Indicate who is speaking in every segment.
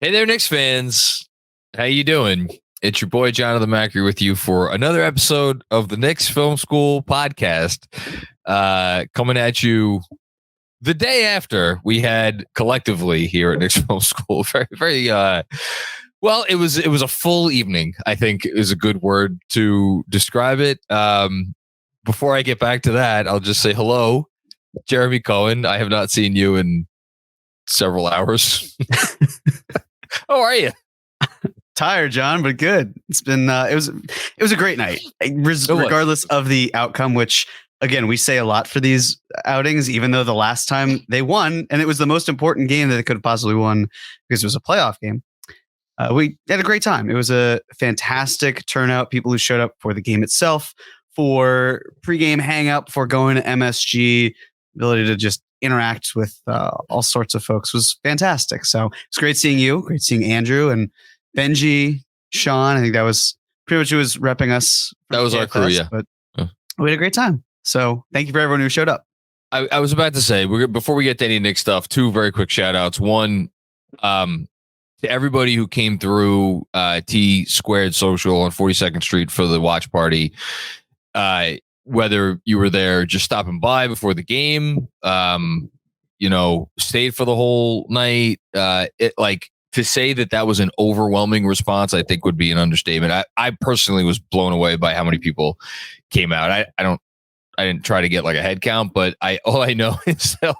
Speaker 1: Hey there, Knicks fans. How you doing? It's your boy, Jonathan Macri, with you for another episode of the Knicks Film School Podcast, coming at you the day after we had collectively here at Knicks Film School. Well, it was a full evening, I think is a good word to describe it. Before I get back to that, I'll just say hello, Jeremy Cohen. I have not seen you in several hours. How are you?
Speaker 2: Tired, John, but good. It's been it was a great night, regardless of the outcome. Which, again, we say a lot for these outings, even though the last time they won, and it was the most important game that they could have possibly won because it was a playoff game. We had a great time. It was a fantastic turnout. People who showed up for the game itself, for pregame hang up, for going to MSG, ability to just interact with all sorts of folks was fantastic. So it's great seeing you, great seeing Andrew and Benji, Sean. I think that was pretty much who was repping us.
Speaker 1: That was KFS, our crew, yeah.
Speaker 2: But we had a great time. So thank you for everyone who showed up.
Speaker 1: I was about to say, before we get to any Knicks stuff, two very quick shout outs. One, to everybody who came through T Squared Social on 42nd Street for the watch party. Whether you were there just stopping by before the game, stayed for the whole night, to say that was an overwhelming response, I think would be an understatement. I personally was blown away by how many people came out. I didn't try to get like a head count, but all I know is that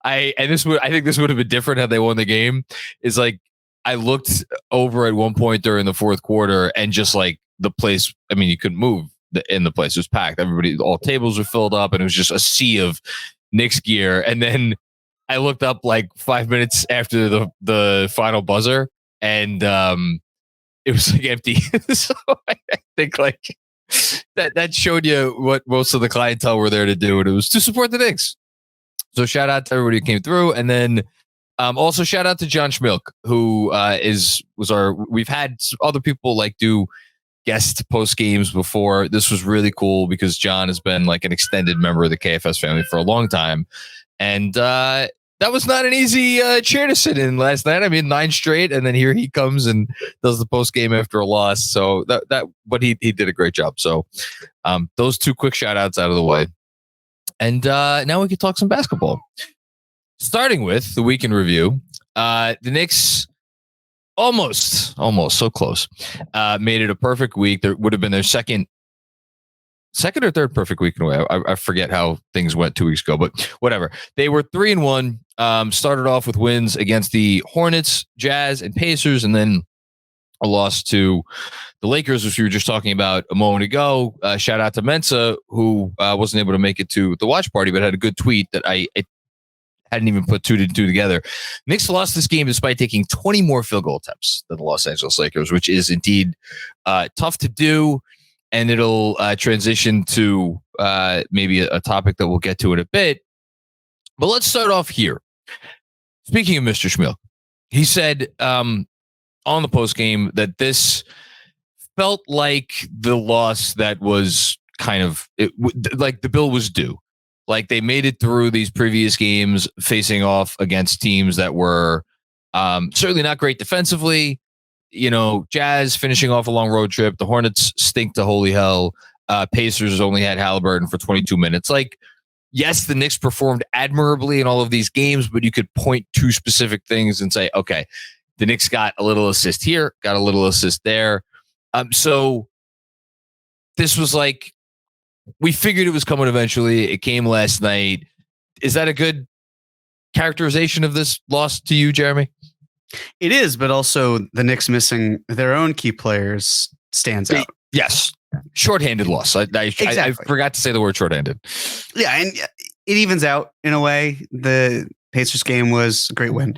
Speaker 1: I think this would have been different had they won the game. Is like I looked over at one point during the fourth quarter and just like the place. I mean, you couldn't move in the place. It was packed. All tables were filled up, and it was just a sea of Knicks gear. And then I looked up like 5 minutes after the final buzzer, and it was like empty. So I think like that showed you what most of the clientele were there to do, and it was to support the Knicks. So shout out to everybody who came through, and then also shout out to John Schmilk, who we've had other people like do guest post games before. This was really cool because John has been like an extended member of the KFS family for a long time. And that was not an easy chair to sit in last night. I mean, 9 straight. And then here he comes and does the post game after a loss. So but he did a great job. So those two quick shout outs out of the way. And now we can talk some basketball. Starting with the week in review, the Knicks almost so close. Made it a perfect week. There would have been their second or third perfect week in a way. I forget how things went 2 weeks ago, but whatever. They were 3-1. Started off with wins against the Hornets, Jazz, and Pacers, and then a loss to the Lakers, which we were just talking about a moment ago. Shout out to Mensa, who wasn't able to make it to the watch party, but had a good tweet that I hadn't even put two to two together. Knicks lost this game despite taking 20 more field goal attempts than the Los Angeles Lakers, which is indeed tough to do. And it'll transition to maybe a topic that we'll get to in a bit. But let's start off here. Speaking of Mr. Schmilk, he said on the postgame that this felt like the loss that was kind of like the bill was due. Like they made it through these previous games facing off against teams that were certainly not great defensively. Jazz finishing off a long road trip. The Hornets stink to holy hell. Pacers only had Halliburton for 22 minutes. Like, yes, the Knicks performed admirably in all of these games, but you could point to specific things and say, okay, the Knicks got a little assist here, got a little assist there. So this was like, we figured it was coming eventually. It came last night. Is that a good characterization of this loss to you, Jeremy?
Speaker 2: It is, but also the Knicks missing their own key players stands out.
Speaker 1: Yes. Shorthanded loss. Exactly. I forgot to say the word shorthanded.
Speaker 2: Yeah, and it evens out in a way. The Pacers game was a great win.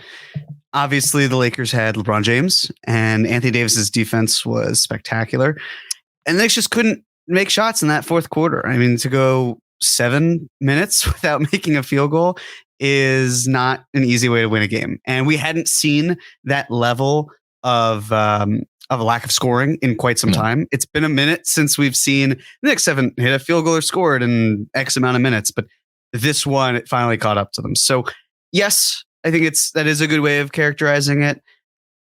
Speaker 2: Obviously, the Lakers had LeBron James, and Anthony Davis's defense was spectacular. And the Knicks just couldn't make shots in that fourth quarter. I mean, to go 7 minutes without making a field goal is not an easy way to win a game. And we hadn't seen that level of a lack of scoring in quite some time. It's been a minute since we've seen the Knicks haven't hit a field goal or scored in X amount of minutes, but this one, it finally caught up to them. So yes, I think that is a good way of characterizing it.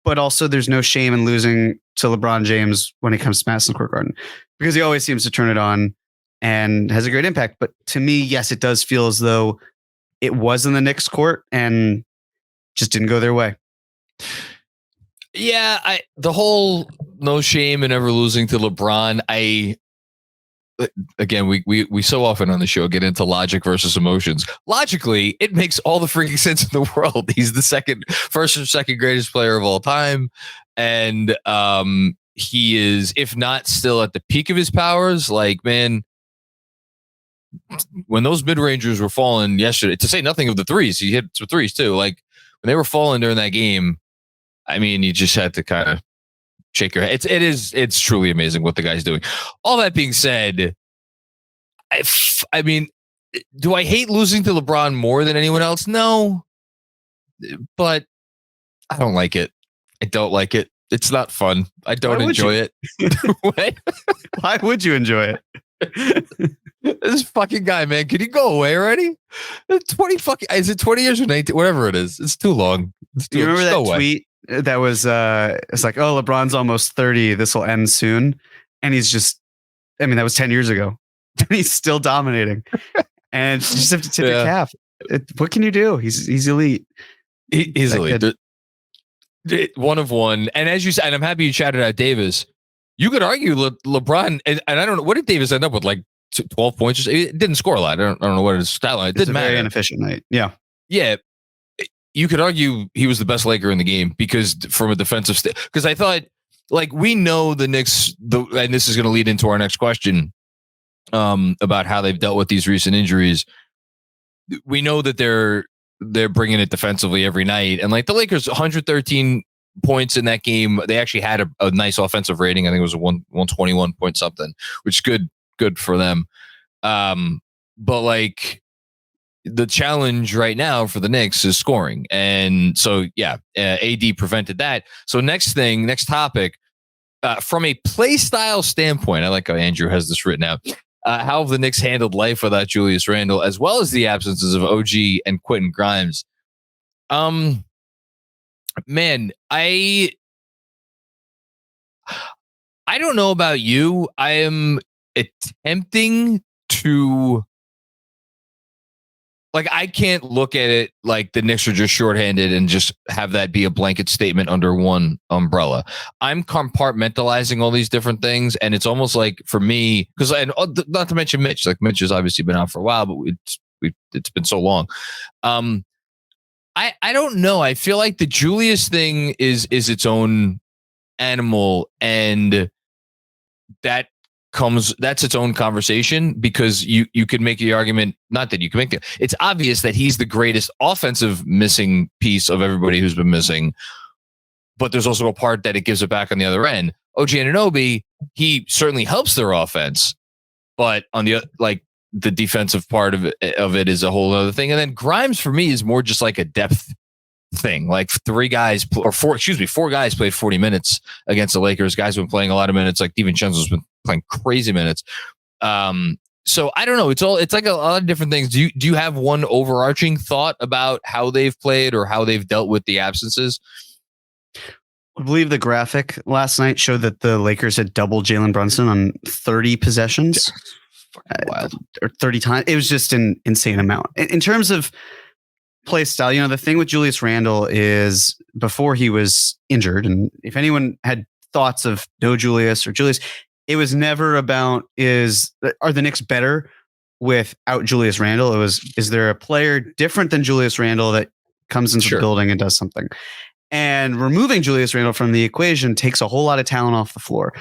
Speaker 2: but also there's no shame in losing to LeBron James when it comes to Madison Square Garden, because he always seems to turn it on and has a great impact. But to me, yes, it does feel as though it was in the Knicks court and just didn't go their way.
Speaker 1: Yeah, the whole no shame in ever losing to LeBron. Again, we so often on the show get into logic versus emotions. Logically, it makes all the freaking sense in the world. He's the first or second greatest player of all time, and he is, if not still at the peak of his powers. Like, man, when those mid-rangers were falling yesterday, to say nothing of the threes, he hit some threes too. Like when they were falling during that game, I mean, you just had to kind of shake your head. It's truly amazing what the guy's doing. All that being said, I mean, do I hate losing to LeBron more than anyone else? No, but I don't like it. I don't like it. It's not fun. I don't enjoy it. What?
Speaker 2: Why would you enjoy it?
Speaker 1: This fucking guy, man, can you go away already? 20 fucking, is it 20 years or 19? Whatever it is. It's too long.
Speaker 2: You remember that tweet that was, it's like, oh, LeBron's almost 30. This will end soon. And he's just, I mean, that was 10 years ago. And he's still dominating. And you just have to tip your cap. What can you do? He's elite.
Speaker 1: He's elite. One of one. And as you said, and I'm happy you shouted out Davis. You could argue LeBron, and I don't know, what did Davis end up with? Like 12 points? It didn't score a lot. I don't know what his stat line. It didn't matter.
Speaker 2: Very inefficient night. Yeah.
Speaker 1: Yeah. You could argue he was the best Laker in the game because from a defensive because I thought, like, we know the Knicks, and this is going to lead into our next question about how they've dealt with these recent injuries. We know that they're bringing it defensively every night, and like the Lakers, 113 points in that game. They actually had a nice offensive rating. I think it was a 121 point something, which is good for them. But like, the challenge right now for the Knicks is scoring. And so, yeah, AD prevented that. So next topic, from a play style standpoint, I like how Andrew has this written out. How have the Knicks handled life without Julius Randle, as well as the absences of OG and Quentin Grimes? Man, I don't know about you. I am attempting to, like, I can't look at it like the Knicks are just shorthanded and just have that be a blanket statement under one umbrella. I'm compartmentalizing all these different things, and it's almost like, for me, because not to mention Mitch. Like, Mitch has obviously been out for a while, but it's been so long. I don't know. I feel like the Julius thing is its own animal, and that's its own conversation, because you could make the argument, not that you can make it. It's obvious that he's the greatest offensive missing piece of everybody who's been missing, but there's also a part that it gives it back on the other end. OG Anunoby, he certainly helps their offense, but on the, like, the defensive part of it is a whole other thing. And then Grimes, for me, is more just like a depth thing. Like, four guys played 40 minutes against the Lakers. Guys have been playing a lot of minutes. Like, DiVincenzo's been playing crazy minutes. So I don't know. It's like a lot of different things. Do you have one overarching thought about how they've played or how they've dealt with the absences?
Speaker 2: I believe the graphic last night showed that the Lakers had doubled Jalen Brunson on 30 possessions.
Speaker 1: Wild.
Speaker 2: Or 30 times. It was just an insane amount. In terms of play style, the thing with Julius Randle is, before he was injured, and if anyone had thoughts of no Julius or Julius, it was never about are the Knicks better without Julius Randle? It was, is there a player different than Julius Randle that comes into the building and does something? And removing Julius Randle from the equation takes a whole lot of talent off the floor.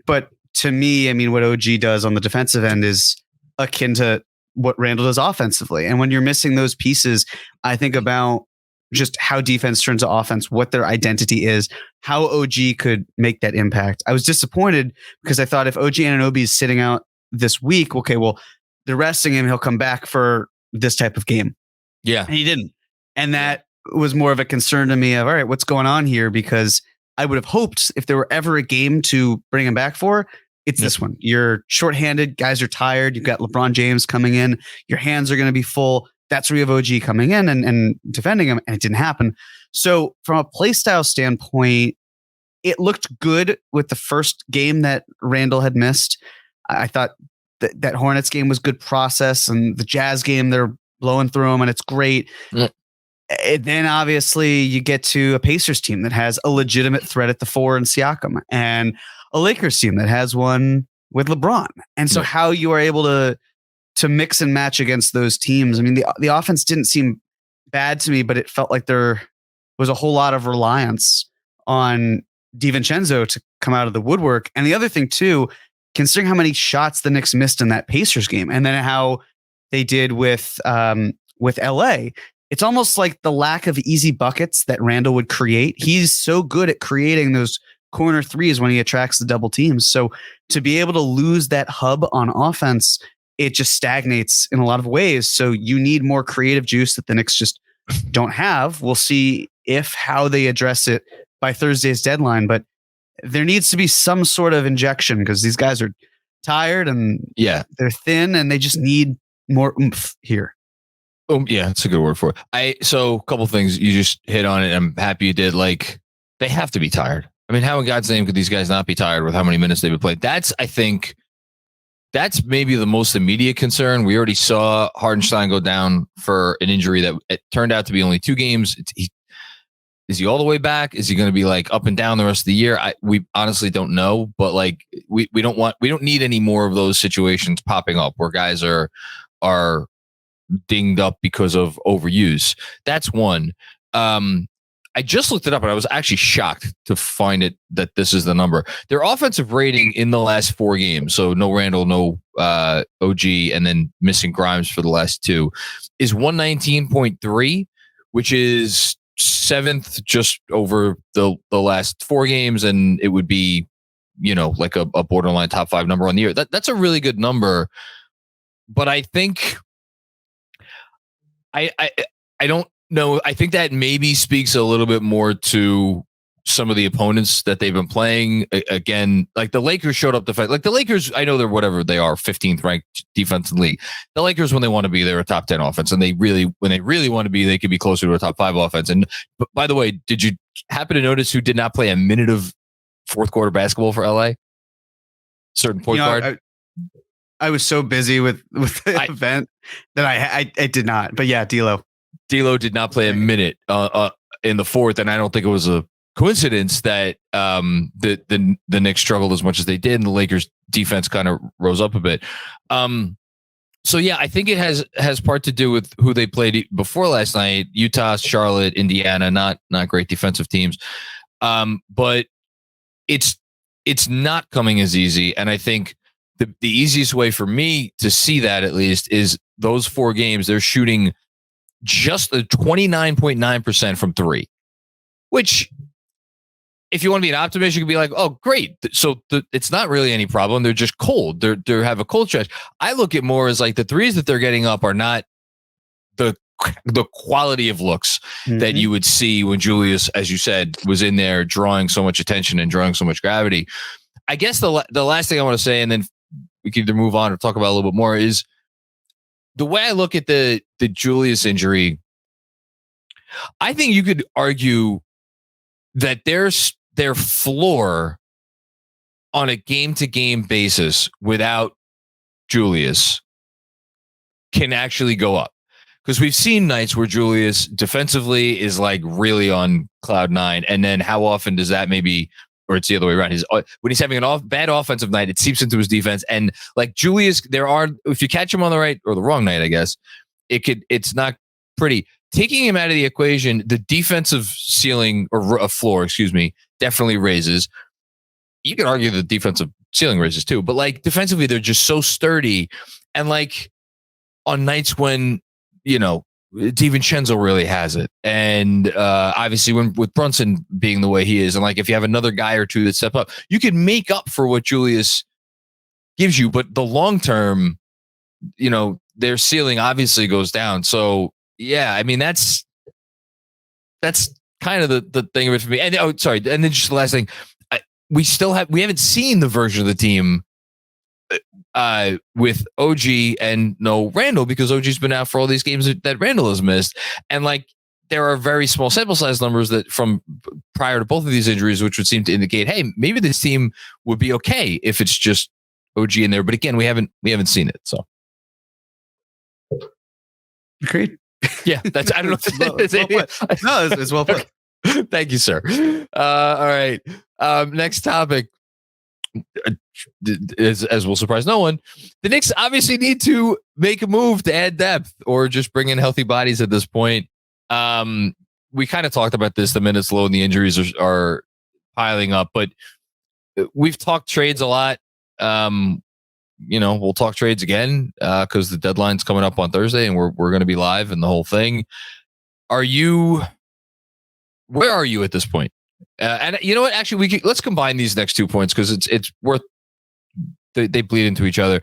Speaker 2: But to me, I mean, what OG does on the defensive end is akin to what Randle does offensively. And when you're missing those pieces, I think about just how defense turns to offense, what their identity is, how OG could make that impact. I was disappointed because I thought if OG Anunoby is sitting out this week, okay, well, they're resting him. He'll come back for this type of game.
Speaker 1: Yeah.
Speaker 2: And he didn't. And that was more of a concern to me of, all right, what's going on here? Because I would have hoped if there were ever a game to bring him back for, it's this one. You're shorthanded. Guys are tired. You've got LeBron James coming in. Your hands are going to be full. That's where you have OG coming in and defending him. And it didn't happen. So from a play style standpoint, it looked good with the first game that Randle had missed. I thought that Hornets game was good process, and the Jazz game, they're blowing through them and it's great. And then obviously you get to a Pacers team that has a legitimate threat at the 4 in Siakam, and a Lakers team that has one with LeBron. And so how you are able to mix and match against those teams. I mean, the offense didn't seem bad to me, but it felt like there was a whole lot of reliance on DiVincenzo to come out of the woodwork. And the other thing too, considering how many shots the Knicks missed in that Pacers game, and then how they did with LA, it's almost like the lack of easy buckets that Randle would create. He's so good at creating those corner threes when he attracts the double teams. So to be able to lose that hub on offense, it just stagnates in a lot of ways. So you need more creative juice that the Knicks just don't have. We'll see how they address it by Thursday's deadline, but there needs to be some sort of injection because these guys are tired and they're thin and they just need more oomph here.
Speaker 1: Yeah, it's a good word for it. So a couple things you just hit on it. I'm happy you did. Like, they have to be tired. I mean, how in God's name could these guys not be tired with how many minutes they've been playing? I think that's maybe the most immediate concern. We already saw Hardenstein go down for an injury that it turned out to be only 2 games. Is he all the way back? Is he going to be like up and down the rest of the year? We honestly don't know, but like we don't need any more of those situations popping up where guys are dinged up because of overuse. That's one. I just looked it up and I was actually shocked to find it that this is the number. Their offensive rating in the last 4 games, so no Randle, no OG, and then missing Grimes for the last 2, is 119.3, which is 7th just over the last 4 games, and it would be, like a borderline top 5 number on the year. That's a really good number, but I think I don't know. I think that maybe speaks a little bit more to some of the opponents that they've been playing. Again, like the Lakers showed up defense. Like the Lakers, I know they're whatever they are, 15th ranked defense in the league. The Lakers, when they want to be, they're a top 10 offense, and when they really want to be, they could be closer to a top 5 offense. And by the way, did you happen to notice who did not play a minute of fourth quarter basketball for LA? Certain point guard.
Speaker 2: I was so busy with the event that I did not. But yeah, D'Lo
Speaker 1: did not play a minute in the fourth, and I don't think it was a coincidence that the Knicks struggled as much as they did, and the Lakers defense kind of rose up a bit. So yeah, I think it has part to do with who they played before last night: Utah, Charlotte, Indiana. Not great defensive teams, but it's not coming as easy. And I think the easiest way for me to see that, at least, is those 4 games they're shooting just a 29.9% from 3, which, if you want to be an optimist, you could be like, oh, great. So it's not really any problem. They're just cold. They have a cold stretch. I look at more as like the threes that they're getting up are not the quality of looks that you would see when Julius, as you said, was in there drawing so much attention and drawing so much gravity. I guess the last thing I want to say, and then we can either move on or talk about it a little bit more, is the way I look at the Julius injury. I think you could argue that their floor on a game-to-game basis without Julius can actually go up. Because we've seen nights where Julius defensively is like really on cloud 9. And then how often does that maybe, or it's the other way around, when he's having bad offensive night, it seeps into his defense. And like Julius, if you catch him on the right or the wrong night, I guess, it's not pretty. Taking him out of the equation, the defensive ceiling or floor, definitely raises. You can argue the defensive ceiling raises too, but like defensively, they're just so sturdy. And like on nights when, DiVincenzo really has it. And obviously with Brunson being the way he is, and like if you have another guy or two that step up, you can make up for what Julius gives you. But the long term, their ceiling obviously goes down. So yeah, I mean that's kind of the thing of it for me. And and then just the last thing, we haven't seen the version of the team with OG and no Randle, because OG's been out for all these games that Randle has missed. And like there are very small sample size numbers that from prior to both of these injuries, which would seem to indicate, hey, maybe this team would be okay if it's just OG in there. But again, we haven't seen it. So
Speaker 2: agreed.
Speaker 1: Yeah, that's I don't know.
Speaker 2: No, it's well put.
Speaker 1: Thank you, sir. All right. Next topic. As will surprise no one, the Knicks obviously need to make a move to add depth or just bring in healthy bodies at this point. We kind of talked about this. The minutes low and the injuries are piling up, but we've talked trades a lot. We'll talk trades again because the deadline's coming up on Thursday and we're going to be live and the whole thing. Where are you at this point? And you know what? Actually, let's combine these next 2 points because it's worth. They bleed into each other.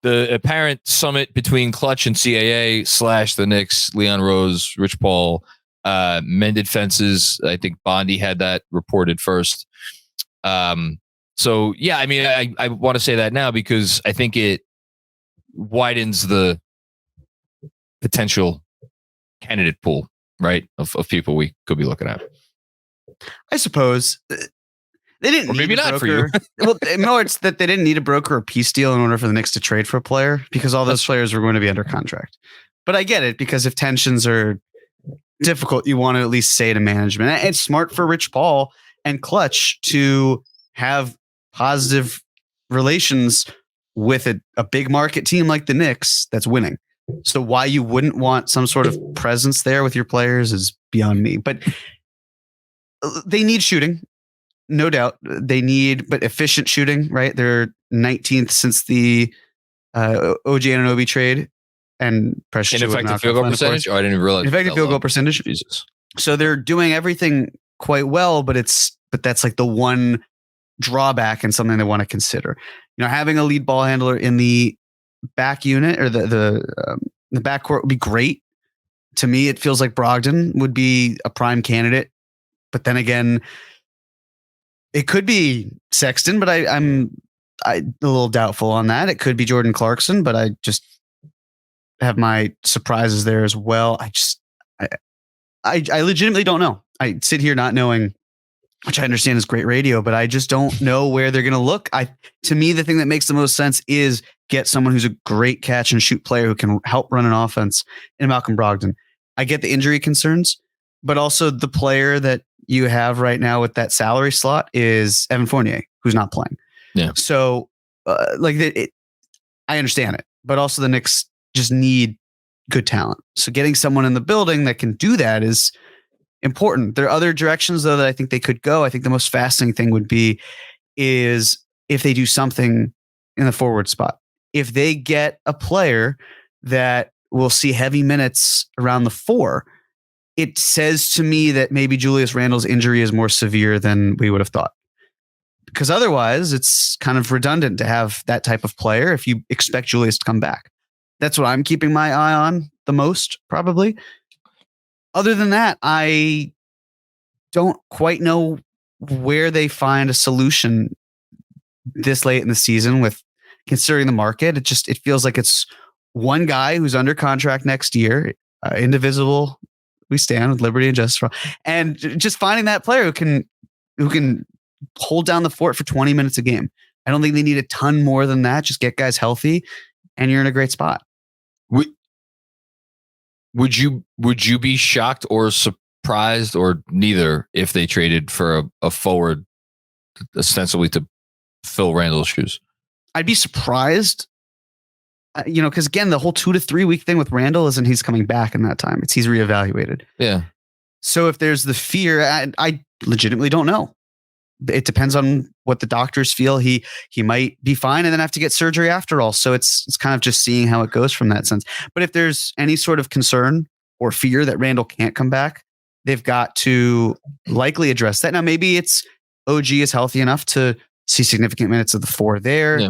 Speaker 1: The apparent summit between Clutch and CAA / the Knicks, Leon Rose, Rich Paul, mended fences. I think Bondi had that reported first. So yeah, I mean, I want to say that now because I think it widens the potential candidate pool, right, of people we could be looking at.
Speaker 2: I suppose they didn't.
Speaker 1: Or maybe not
Speaker 2: broker.
Speaker 1: for you.
Speaker 2: Well, no, it's that they didn't need a broker or piece deal in order for the Knicks to trade for a player because all those players were going to be under contract. But I get it because if tensions are difficult, you want to at least say to management. It's smart for Rich Paul and Clutch to have positive relations with a big market team like the Knicks that's winning. So why you wouldn't want some sort of presence there with your players is beyond me. But they need shooting, no doubt. But efficient shooting, right? They're 19th since the OG Anunoby trade and Precious.
Speaker 1: Ineffective field goal percentage? Oh, I didn't even realize.
Speaker 2: Effective field goal percentage.
Speaker 1: Jesus.
Speaker 2: So they're doing everything quite well, but that's like the one drawback and something they want to consider. Having a lead ball handler in the back unit or the backcourt would be great. To me, it feels like Brogdon would be a prime candidate. But then again, it could be Sexton, but I'm a little doubtful on that. It could be Jordan Clarkson, but I just have my surprises there as well. I legitimately don't know. I sit here not knowing, which I understand is great radio, but I just don't know where they're going to look. To me, the thing that makes the most sense is get someone who's a great catch and shoot player who can help run an offense in Malcolm Brogdon. I get the injury concerns, but also the player that you have right now with that salary slot is Evan Fournier, who's not playing.
Speaker 1: Yeah.
Speaker 2: So I understand it, but also the Knicks just need good talent. So getting someone in the building that can do that is important. There are other directions though that I think they could go. I think the most fascinating thing is if they do something in the forward spot. If they get a player that will see heavy minutes around the 4, it says to me that maybe Julius Randle's injury is more severe than we would have thought. Because otherwise, it's kind of redundant to have that type of player if you expect Julius to come back. That's what I'm keeping my eye on the most, probably. Other than that, I don't quite know where they find a solution this late in the season with considering the market. It feels like it's one guy who's under contract next year, indivisible. We stand with liberty and justice, and just finding that player who can hold down the fort for 20 minutes a game. I don't think they need a ton more than that. Just get guys healthy, and you're in a great spot.
Speaker 1: Would you be shocked or surprised or neither if they traded for a forward ostensibly to fill Randle's shoes?
Speaker 2: I'd be surprised. Because again, the whole 2 to 3 week thing with Randle isn't he's coming back in that time. It's he's reevaluated.
Speaker 1: Yeah.
Speaker 2: So if there's the fear, I legitimately don't know. It depends on what the doctors feel. He might be fine and then have to get surgery after all. So it's kind of just seeing how it goes from that sense. But if there's any sort of concern or fear that Randle can't come back, they've got to likely address that. Now, maybe it's OG is healthy enough to see significant minutes of the 4 there. Yeah.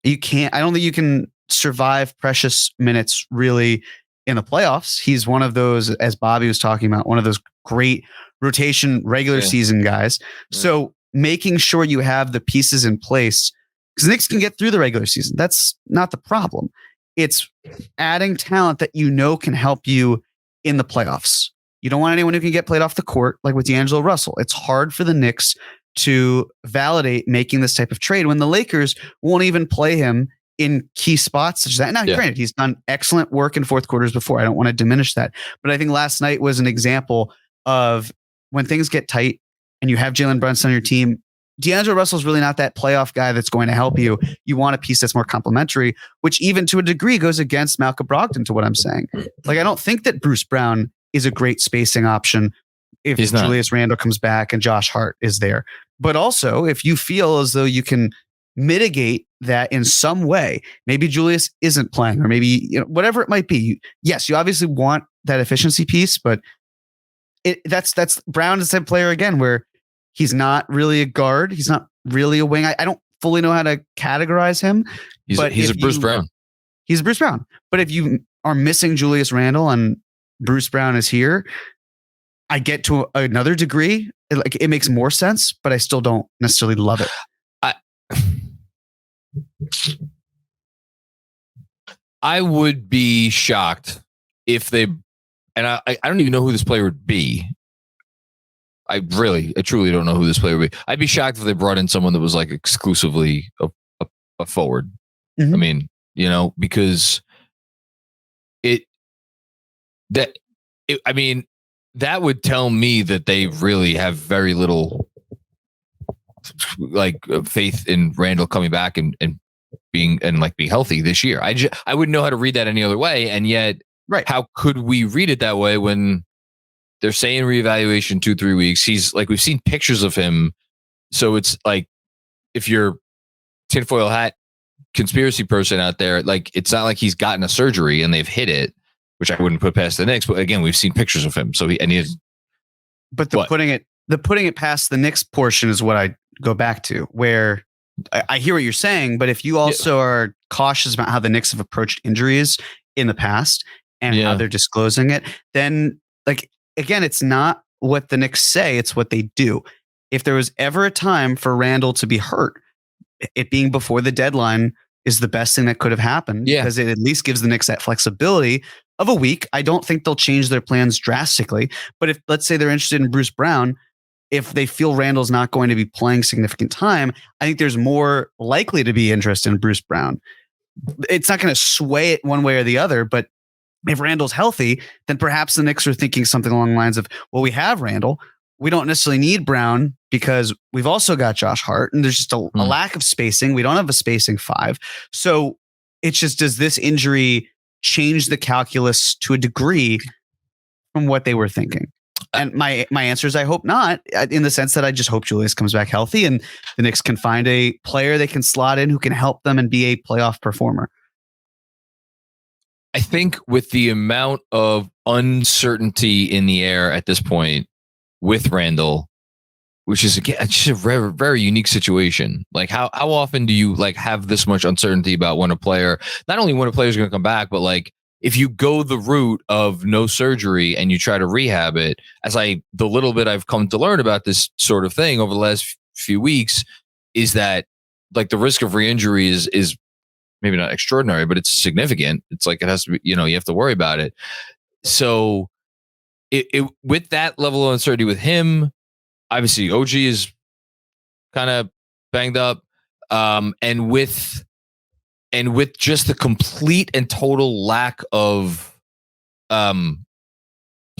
Speaker 2: I don't think you can survive precious minutes really in the playoffs. He's one of those, as Bobby was talking about, one of those great rotation regular season guys. Yeah. So making sure you have the pieces in place, because the Knicks can get through the regular season. That's not the problem. It's adding talent that can help you in the playoffs. You don't want anyone who can get played off the court, like with D'Angelo Russell. It's hard for the Knicks to validate making this type of trade when the Lakers won't even play him in key spots such as that. Now, granted, he's done excellent work in fourth quarters before. I don't want to diminish that. But I think last night was an example of when things get tight and you have Jalen Brunson on your team, D'Angelo Russell's really not that playoff guy that's going to help you. You want a piece that's more complementary, which even to a degree goes against Malcolm Brogdon to what I'm saying. Like, I don't think that Bruce Brown is a great spacing option if Julius Randle comes back and Josh Hart is there. But also, if you feel as though you can mitigate that in some way, maybe Julius isn't playing, or maybe, you know, whatever it might be. Yes, you obviously want that efficiency piece, but that's Brown is the type of player again where he's not really a guard. He's not really a wing. I don't fully know how to categorize him.
Speaker 1: He's a Bruce Brown.
Speaker 2: He's a Bruce Brown. But if you are missing Julius Randle and Bruce Brown is here, I get to another degree. It makes more sense, but I still don't necessarily love it.
Speaker 1: I would be shocked if they, and I don't even know who this player would be. I truly don't know who this player would be. I'd be shocked if they brought in someone that was like exclusively a forward. Mm-hmm. I mean, you know, because that would tell me that they really have very little like faith in Randle coming back and being healthy this year. I wouldn't know how to read that any other way. And yet, right, how could we read it that way when they're saying reevaluation 2-3 weeks? He's like, we've seen pictures of him. So it's like, if you're tinfoil hat conspiracy person out there, like, it's not like he's gotten a surgery and they've hit it, which I wouldn't put past the Knicks. But again, we've seen pictures of him. So putting it past the Knicks portion is what I go back to, where I hear what you're saying, but if you also are cautious about how the Knicks have approached injuries in the past and how they're disclosing it, then, like, again, it's not what the Knicks say, it's what they do. If there was ever a time for Randle to be hurt, it being before the deadline is the best thing that could have happened, because it at least gives the Knicks that flexibility of a week. I don't think they'll change their plans drastically, but if, let's say, they're interested in Bruce Brown, if they feel Randle's not going to be playing significant time, I think there's more likely to be interest in Bruce Brown. It's not going to sway it one way or the other, but if Randle's healthy, then perhaps the Knicks are thinking something along the lines of, well, we have Randle. We don't necessarily need Brown because we've also got Josh Hart, and there's just a lack of spacing. We don't have a spacing five. So it's just, does this injury change the calculus to a degree from what they were thinking? And my answer is I hope not, in the sense that I just hope Julius comes back healthy and the Knicks can find a player they can slot in who can help them and be a playoff performer. I think with the amount of uncertainty in the air at this point with Randle, which is, again, it's just a very, very unique situation. Like, how often do you like have this much uncertainty about when a player, not only when a player is going to come back, but like, if you go the route of no surgery and you try to rehab it, the little bit I've come to learn about this sort of thing over the last few weeks, is that like the risk of re-injury is maybe not extraordinary, but it's significant. It's like, it has to be, you have to worry about it. So it with that level of uncertainty with him, obviously OG is kind of banged up. And with just the complete and total lack of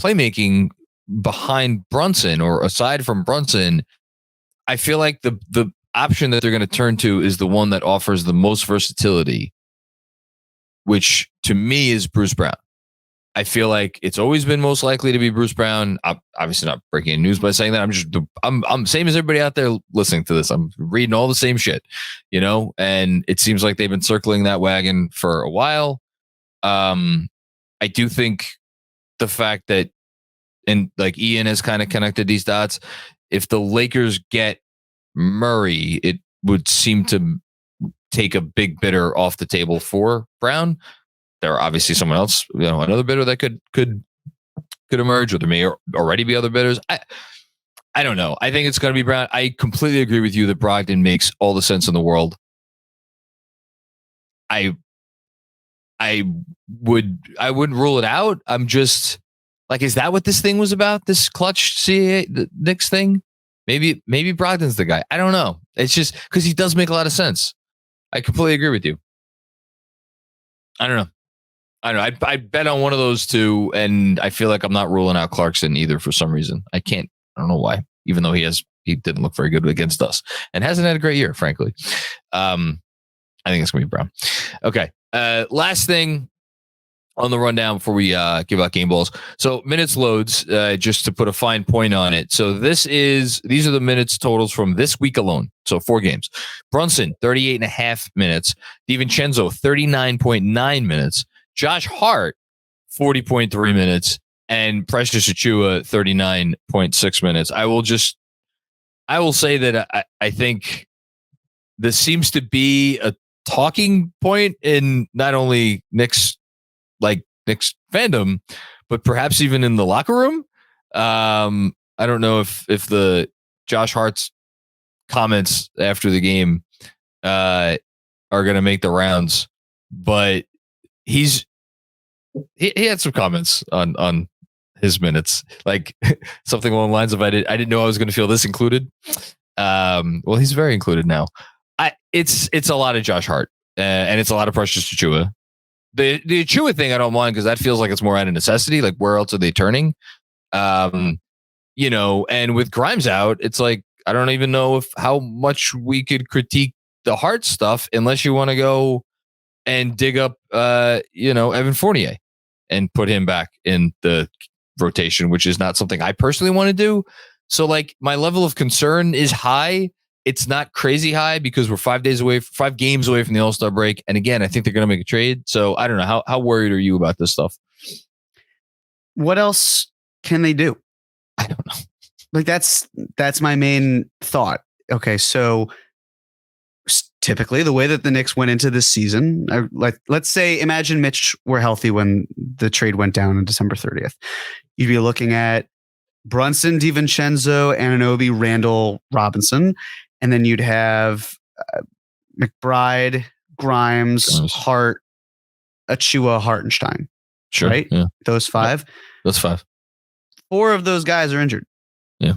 Speaker 1: playmaking behind Brunson or aside from Brunson, I feel like the option that they're going to turn to is the one that offers the most versatility, which to me is Bruce Brown. I feel like it's always been most likely to be Bruce Brown. I'm obviously not breaking any news by saying that. I'm same as everybody out there listening to this. I'm reading all the same shit, and it seems like they've been circling that wagon for a while. I do think the fact that, and like Ian has kind of connected these dots, if the Lakers get Murray, it would seem to take a big bidder off the table for Brown. There are obviously someone else, another bidder that could emerge, or there may already be other bidders. I don't know. I think it's going to be Brown. I completely agree with you that Brogdon makes all the sense in the world. I wouldn't rule it out. I'm just Like, is that what this thing was about? This clutch CA, the Knicks thing? Maybe Brogdon's the guy. I don't know. It's just because he does make a lot of sense. I completely agree with you. I don't know. I bet on one of those two, and I feel like I'm not ruling out Clarkson either for some reason. I don't know why, even though he didn't look very good against us and hasn't had a great year, frankly. I think it's going to be Brown. Okay. Last thing on the rundown before we give out game balls. So minutes loads, just to put a fine point on it. So these are the minutes totals from this week alone. So 4 games. Brunson, 38.5 minutes. DiVincenzo, 39.9 minutes. Josh Hart, 40.3 minutes. And Precious Achiuwa, 39.6 minutes. I will say that I think this seems to be a talking point in not only Knicks fandom, but perhaps even in the locker room. I don't know if the Josh Hart's comments after the game are going to make the rounds, but he had some comments on his minutes, like something along the lines of I didn't know I was going to feel this included. Well, he's very included now. It's a lot of Josh Hart and it's a lot of Precious Achiuwa. The Achiuwa thing I don't mind because that feels like it's more out of necessity. Like, where else are they turning? And with Grimes out, it's like I don't even know how much we could critique the Hart stuff unless you want to go and dig up Evan Fournier and put him back in the rotation, which is not something I personally want to do. So like my level of concern is high. It's not crazy high because we're 5 games away from the All-Star break. And again, I think they're going to make a trade. So I don't know. How worried are you about this stuff?
Speaker 2: What else can they do?
Speaker 1: I don't know.
Speaker 2: Like that's my main thought. Okay. So typically the way that the Knicks went into this season, let's say, imagine Mitch were healthy when the trade went down on December 30th. You'd be looking at Brunson, DiVincenzo, Anunoby, Randle, Robinson. And then you'd have McBride, Grimes, Hart, Achiuwa, Hartenstein.
Speaker 1: Sure.
Speaker 2: Right?
Speaker 1: Yeah.
Speaker 2: Those 5.
Speaker 1: Those 5.
Speaker 2: 4 of those guys are injured.
Speaker 1: Yeah.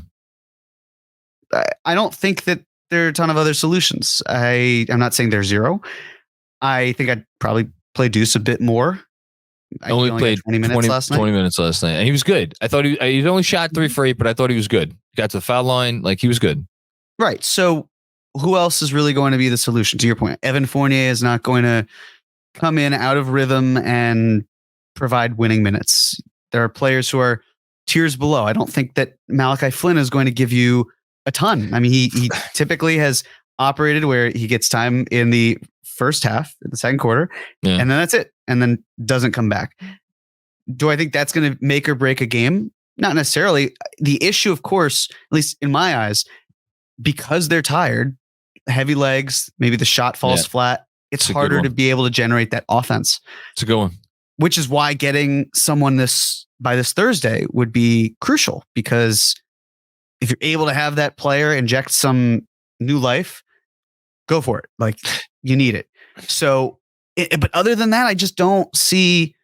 Speaker 2: I don't think that there are a ton of other solutions. I'm not saying there's 0. I think I'd probably play Deuce a bit more.
Speaker 1: I only played 20 minutes last night. And he was good. I thought he only shot 3 for 8, but I thought he was good. He got to the foul line. Like, he was good.
Speaker 2: Right. So who else is really going to be the solution? To your point, Evan Fournier is not going to come in out of rhythm and provide winning minutes. There are players who are tiers below. I don't think that Malachi Flynn is going to give you a ton. I mean, he typically has operated where he gets time in the first half, in the second quarter, and then that's it. And then doesn't come back. Do I think that's going to make or break a game? Not necessarily. The issue, of course, at least in my eyes, because they're tired, heavy legs, maybe the shot falls flat, it's harder to be able to generate that offense.
Speaker 1: It's a good one.
Speaker 2: Which is why getting someone by this Thursday would be crucial, because if you're able to have that player inject some new life, go for it. Like, you need it. So, but other than that, I just don't see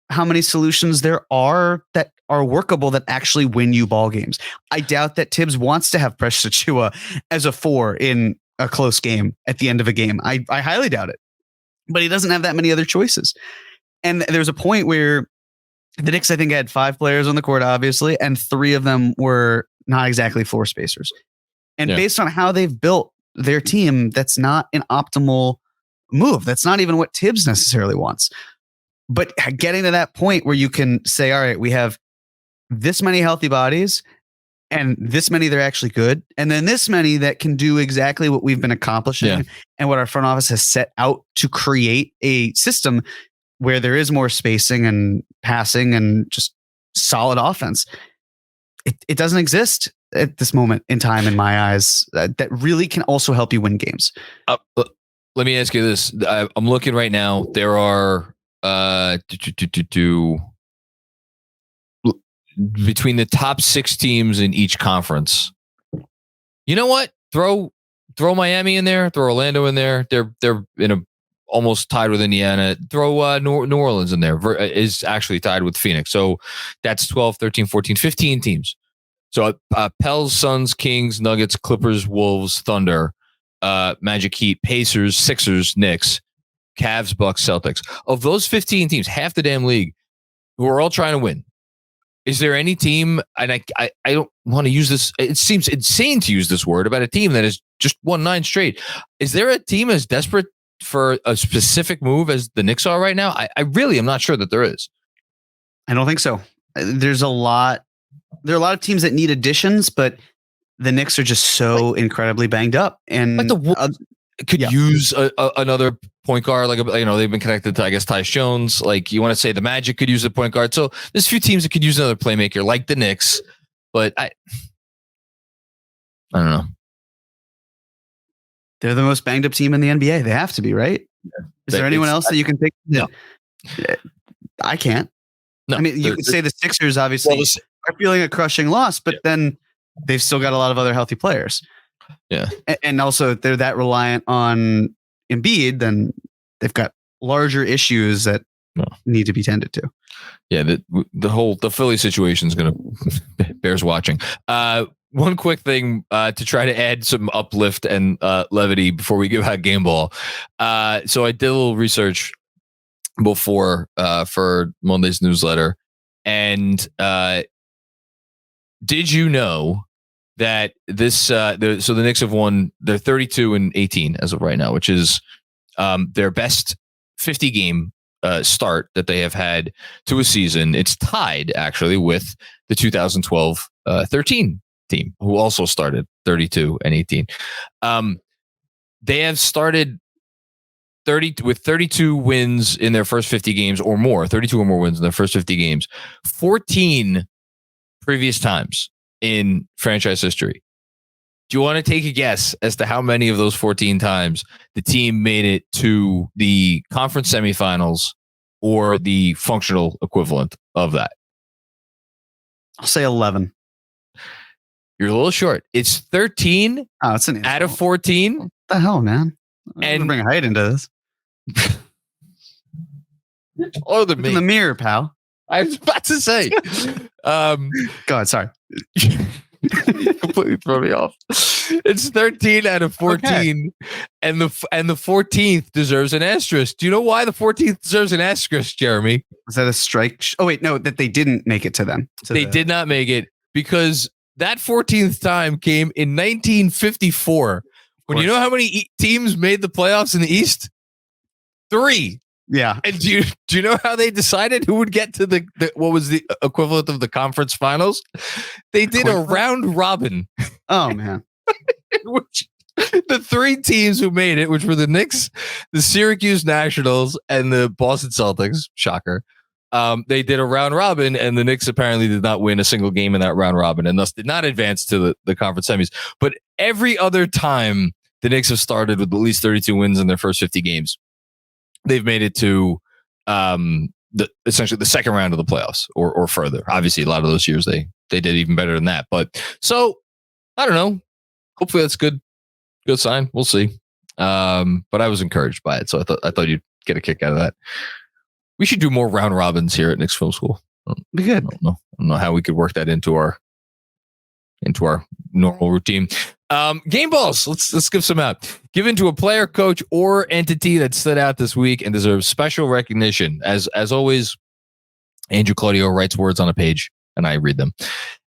Speaker 2: how many solutions there are that are workable that actually win you ball games. I doubt that Tibbs wants to have Precious Achiuwa as a 4 in a close game at the end of a game. I highly doubt it, but he doesn't have that many other choices. And there's a point where the Knicks, I think, had 5 players on the court, obviously, and 3 of them were not exactly floor spacers. And based on how they've built their team, that's not an optimal move. That's not even what Tibbs necessarily wants. But getting to that point where you can say, all right, we have this many healthy bodies and this many that are actually good, and then this many that can do exactly what we've been accomplishing and what our front office has set out to create a system where there is more spacing and passing and just solid offense. It doesn't exist at this moment in time, in my eyes, that really can also help you win games.
Speaker 1: Let me ask you this. I'm looking right now. There are between the top 6 teams in each conference. You know what? Throw Miami in there. Throw Orlando in there. They're in a almost tied with Indiana. Throw New Orleans in there, is actually tied with Phoenix. So that's 12, 13, 14, 15 teams. So Pels, Suns, Kings, Nuggets, Clippers, Wolves, Thunder, Magic, Heat, Pacers, Sixers, Knicks, Cavs, Bucks, Celtics. Of those 15 teams, half the damn league, who are all trying to win. Is there any team, and I don't want to use this, it seems insane to use this word about a team that has just won 9 straight. Is there a team as desperate for a specific move as the Knicks are right now? I really am not sure that there is.
Speaker 2: I don't think so. There are a lot of teams that need additions, but the Knicks are just so incredibly banged up. And
Speaker 1: like the Wolves could use another point guard, like, you know, they've been connected to, I guess, Tyus Jones. Like, you want to say the Magic could use a point guard. So there's a few teams that could use another playmaker, like the Knicks. But I don't know.
Speaker 2: They're the most banged up team in the NBA. They have to be, right? Yeah. Is there anyone else that you can think of? No. I can't. No, I mean, you could say the Sixers obviously are feeling a crushing loss, but then they've still got a lot of other healthy players.
Speaker 1: Yeah.
Speaker 2: And also, if they're that reliant on Embiid, then they've got larger issues that need to be tended to.
Speaker 1: Yeah, the Philly situation is going to bears watching. One quick thing to try to add some uplift and levity before we give out game ball. So I did a little research before for Monday's newsletter, and did you know that this so the Knicks have won, they're 32-18 as of right now, which is their best 50 game start that they have had to a season. It's tied actually with the 2012-13 team, who also started 32-18. They have started 32 wins in their first 50 games or more, 32 or more wins in their first 50 games, 14 previous times in franchise history. Do you want to take a guess as to how many of those 14 times the team made it to the conference semifinals or the functional equivalent of that?
Speaker 2: I'll say 11.
Speaker 1: You're a little short. It's 13
Speaker 2: it's an
Speaker 1: out of 14.
Speaker 2: What the hell, man? I'm bring height into this.
Speaker 1: Oh, the
Speaker 2: in the mirror, pal.
Speaker 1: I was about to say.
Speaker 2: Go ahead. Sorry.
Speaker 1: Completely throw me off. It's 13 out of 14, okay. and the 14th deserves an asterisk. Do you know why the 14th deserves an asterisk, Jeremy?
Speaker 2: Was that a strike? Oh wait, no, that they didn't make it to them.
Speaker 1: They did not make it because that 14th time came in 1954. When you know how many teams made the playoffs in the East? 3.
Speaker 2: Yeah.
Speaker 1: And do you know how they decided who would get to the what was the equivalent of the conference finals? They did a round robin.
Speaker 2: Oh man.
Speaker 1: Which the 3 teams who made it, which were the Knicks, the Syracuse Nationals, and the Boston Celtics, shocker. They did a round robin, and the Knicks apparently did not win a single game in that round robin, and thus did not advance to the conference semis. But every other time the Knicks have started with at least 32 wins in their first 50 games, they've made it to essentially the second round of the playoffs or further. Obviously, a lot of those years they did even better than that. But so I don't know. Hopefully that's good sign. We'll see. But I was encouraged by it, so I thought you'd get a kick out of that. We should do more round robins here at Knicks Film School.
Speaker 2: Be good.
Speaker 1: I don't know how we could work that into our normal routine. Game balls. Let's give some out. Given to a player, coach, or entity that stood out this week and deserves special recognition. As always, Andrew Claudio writes words on a page and I read them.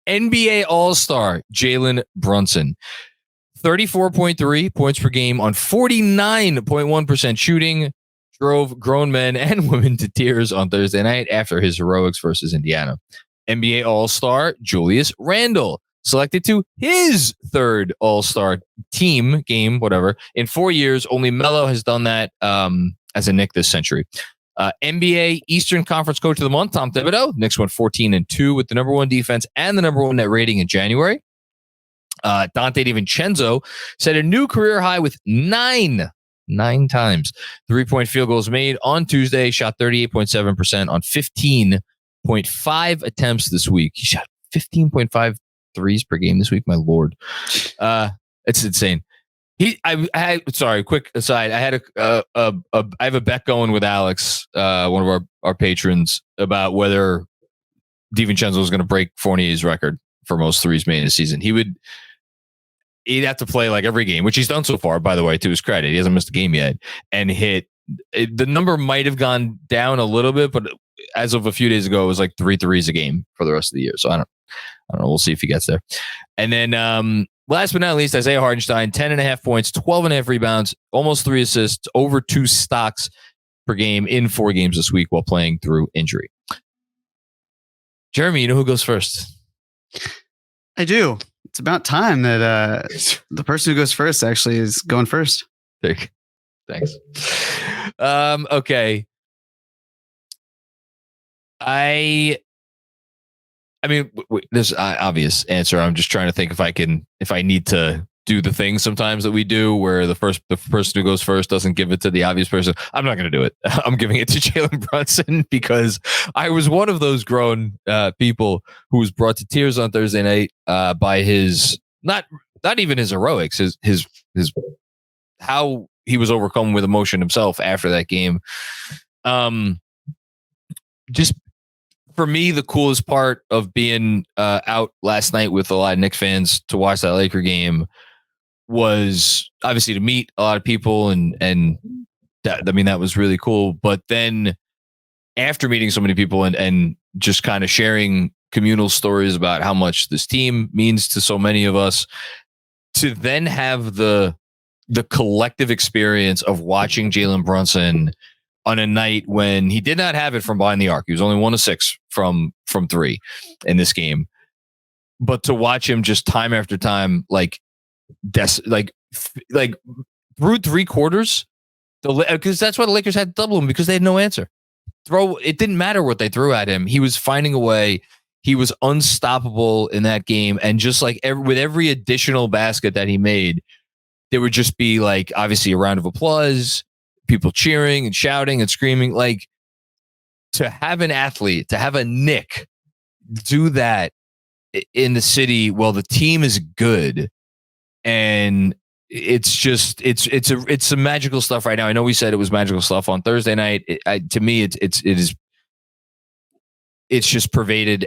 Speaker 1: NBA All-Star Jalen Brunson. 34.3 points per game on 49.1% shooting. Drove grown men and women to tears on Thursday night after his heroics versus Indiana. NBA All-Star Julius Randle. Selected to his 3rd All-Star team game, whatever, in 4 years. Only Melo has done that as a Knick this century. NBA Eastern Conference Coach of the Month, Tom Thibodeau. Knicks went 14-2 with the number 1 defense and the number 1 net rating in January. Dante DiVincenzo set a new career high with 9 times 3-point field goals made on Tuesday. Shot 38.7% on 15.5 attempts this week. He shot 15.5 threes per game this week. My Lord. It's insane. Sorry, quick aside. I had I have a bet going with Alex, one of our patrons, about whether DiVincenzo was going to break Fournier's record for most threes made in a season. He'd have to play like every game, which he's done so far, by the way, to his credit. He hasn't missed a game yet, and the number might have gone down a little bit, but as of a few days ago, it was like 3 threes a game for the rest of the year. So I don't know. We'll see if he gets there. And then last but not least, Isaiah Hartenstein, 10.5 points, 12.5 rebounds, almost 3 assists, over 2 stocks per game in 4 games this week while playing through injury. Jeremy, you know who goes first?
Speaker 2: I do. It's about time that the person who goes first actually is going first.
Speaker 1: Thanks. Okay. I mean, there's an obvious answer. I'm just trying to think if I need to do the thing sometimes that we do where the person who goes first doesn't give it to the obvious person. I'm not going to do it. I'm giving it to Jalen Brunson because I was one of those grown people who was brought to tears on Thursday night by his not even his heroics, his how he was overcome with emotion himself after that game. Just for me, the coolest part of being out last night with a lot of Knicks fans to watch that Laker game was obviously to meet a lot of people and that was really cool. But then after meeting so many people and just kind of sharing communal stories about how much this team means to so many of us, to then have the collective experience of watching Jalen Brunson on a night when he did not have it from behind the arc. He was only 1 of 6 from 3 in this game. But to watch him just time after time, like through 3 quarters, because that's why the Lakers had to double him, because they had no answer. It didn't matter what they threw at him. He was finding a way. He was unstoppable in that game. And just like with every additional basket that he made, there would just be like, obviously a round of applause, people cheering and shouting and screaming. Like, to have an athlete, to have a Knick do that in the city while the team is good, and it's just it's some magical stuff right now. I know we said it was magical stuff on Thursday night. To me, it's just pervades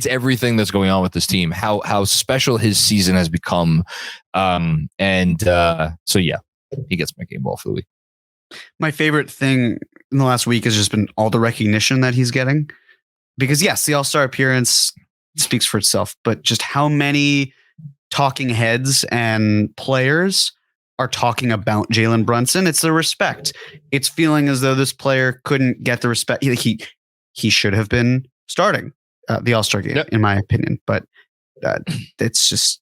Speaker 1: everything that's going on with this team. How special his season has become, so yeah, he gets my game ball for the week.
Speaker 2: My favorite thing in the last week has just been all the recognition that he's getting, because yes, the All-Star appearance speaks for itself, but just how many talking heads and players are talking about Jalen Brunson. It's the respect. It's feeling as though this player couldn't get the respect. He should have been starting the All-Star game, in my opinion, but it's just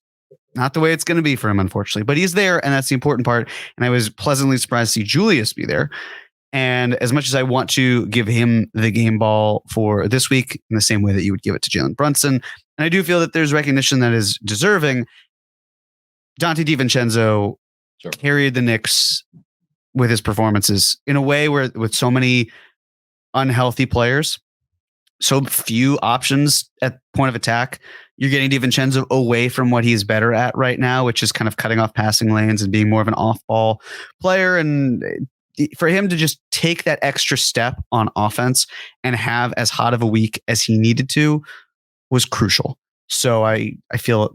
Speaker 2: not the way it's going to be for him, unfortunately. But he's there, and that's the important part. And I was pleasantly surprised to see Julius be there. And as much as I want to give him the game ball for this week, in the same way that you would give it to Jalen Brunson, and I do feel that there's recognition that is deserving, Dante DiVincenzo carried the Knicks with his performances in a way where, with so many unhealthy players, so few options at point of attack, you're getting DiVincenzo away from what he's better at right now, which is kind of cutting off passing lanes and being more of an off-ball player. And for him to just take that extra step on offense and have as hot of a week as he needed to was crucial. So I feel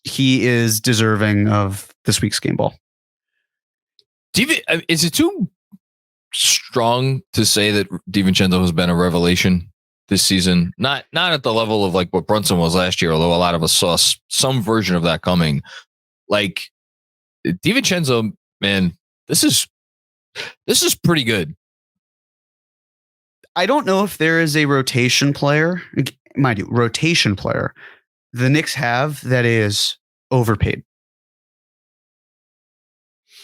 Speaker 2: he is deserving of this week's game ball.
Speaker 1: Is it too strong to say that DiVincenzo has been a revelation this season? Not at the level of like what Brunson was last year, although a lot of us saw some version of that coming. Like, DiVincenzo, man, this is pretty good.
Speaker 2: I don't know if there is a rotation player, mind you, rotation player the Knicks have that is overpaid.